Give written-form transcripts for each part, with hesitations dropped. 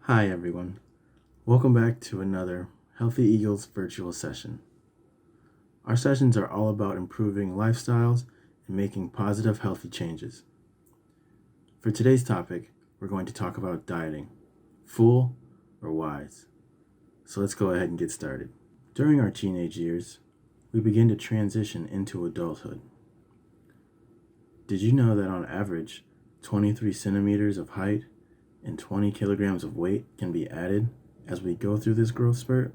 Hi everyone, welcome back to another Healthy Eagles virtual session. Our sessions are all about improving lifestyles and making positive healthy changes. For today's topic, we're going to talk about dieting, fool or wise. So let's go ahead and get started. During our teenage years, we begin to transition into adulthood. Did you know that on average, 23 centimeters of height and 20 kilograms of weight can be added as we go through this growth spurt?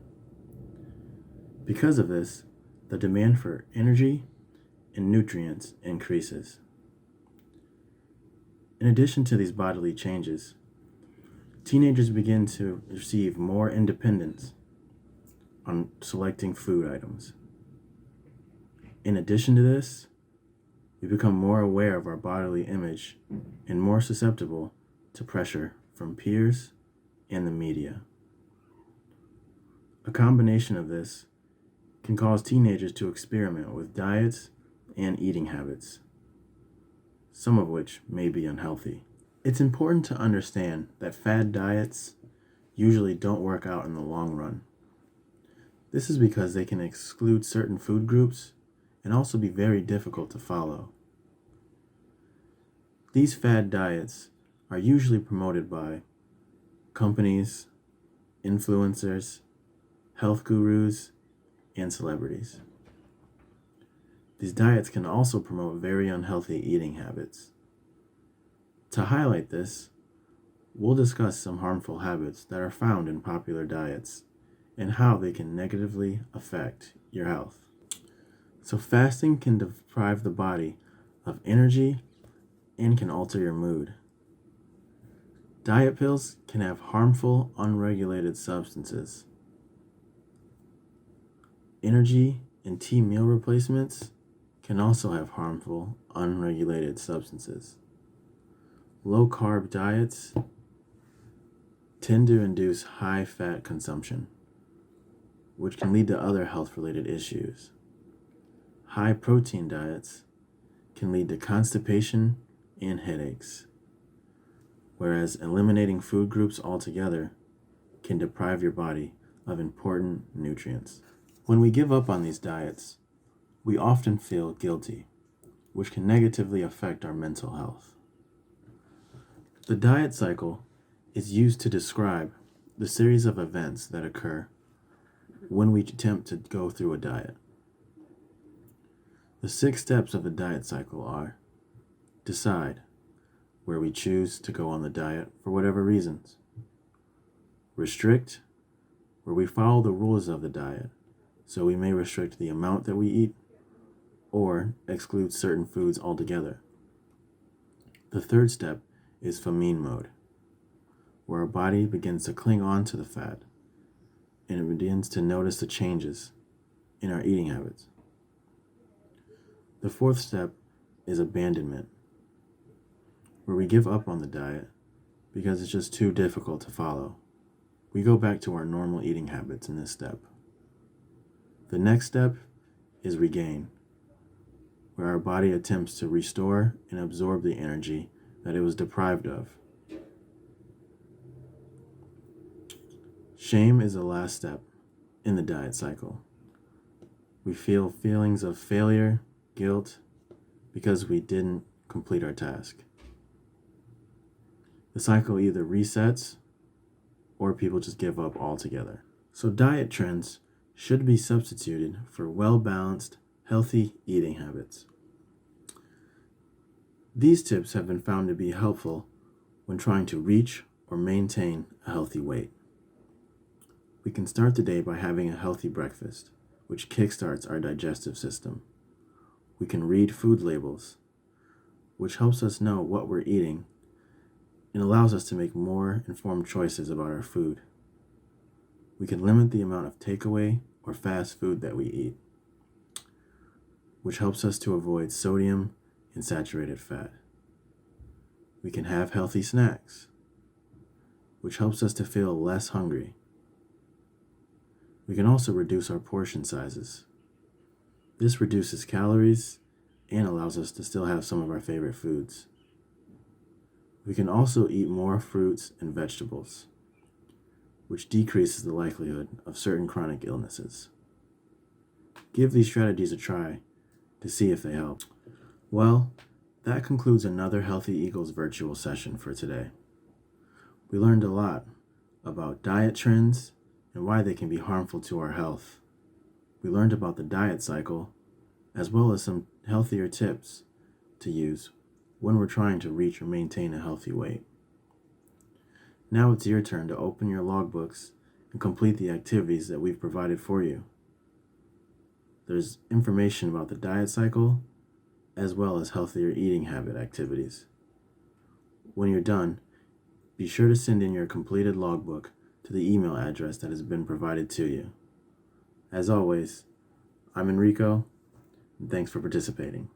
Because of this, the demand for energy and nutrients increases. In addition to these bodily changes, teenagers begin to receive more independence on selecting food items. In addition to this, we become more aware of our bodily image and more susceptible to pressure from peers and the media. A combination of this can cause teenagers to experiment with diets and eating habits, some of which may be unhealthy. It's important to understand that fad diets usually don't work out in the long run. This is because they can exclude certain food groups and also be very difficult to follow. These fad diets are usually promoted by companies, influencers, health gurus, and celebrities. These diets can also promote very unhealthy eating habits. To highlight this, we'll discuss some harmful habits that are found in popular diets and how they can negatively affect your health. So fasting can deprive the body of energy and can alter your mood. Diet pills can have harmful, unregulated substances. Energy and tea meal replacements can also have harmful, unregulated substances. Low-carb diets tend to induce high fat consumption, which can lead to other health-related issues. High-protein diets can lead to constipation and headaches, whereas eliminating food groups altogether can deprive your body of important nutrients. When we give up on these diets, we often feel guilty, which can negatively affect our mental health. The diet cycle is used to describe the series of events that occur when we attempt to go through a diet. The 6 steps of the diet cycle are: decide, where we choose to go on the diet for whatever reasons; restrict, where we follow the rules of the diet, so we may restrict the amount that we eat or exclude certain foods altogether. The 3rd step is famine mode, where our body begins to cling on to the fat and it begins to notice the changes in our eating habits. The 4th step is abandonment, where we give up on the diet because it's just too difficult to follow. We go back to our normal eating habits in this step. The next step is regain, where our body attempts to restore and absorb the energy that it was deprived of. Shame is the last step in the diet cycle. We feel feelings of failure, guilt, because we didn't complete our task. The cycle either resets or people just give up altogether. So diet trends should be substituted for well-balanced, healthy eating habits. These tips have been found to be helpful when trying to reach or maintain a healthy weight. We can start the day by having a healthy breakfast, which kickstarts our digestive system. We can read food labels, which helps us know what we're eating and allows us to make more informed choices about our food. We can limit the amount of takeaway or fast food that we eat, which helps us to avoid sodium and saturated fat. We can have healthy snacks, which helps us to feel less hungry. We can also reduce our portion sizes. This reduces calories and allows us to still have some of our favorite foods. We can also eat more fruits and vegetables, which decreases the likelihood of certain chronic illnesses. Give these strategies a try to see if they help. Well, that concludes another Healthy Eagles virtual session for today. We learned a lot about diet trends and why they can be harmful to our health. We learned about the diet cycle, as well as some healthier tips to use when we're trying to reach or maintain a healthy weight. Now it's your turn to open your logbooks and complete the activities that we've provided for you. There's information about the diet cycle, as well as healthier eating habit activities. When you're done, be sure to send in your completed logbook to the email address that has been provided to you. As always, I'm EnRico, and thanks for participating.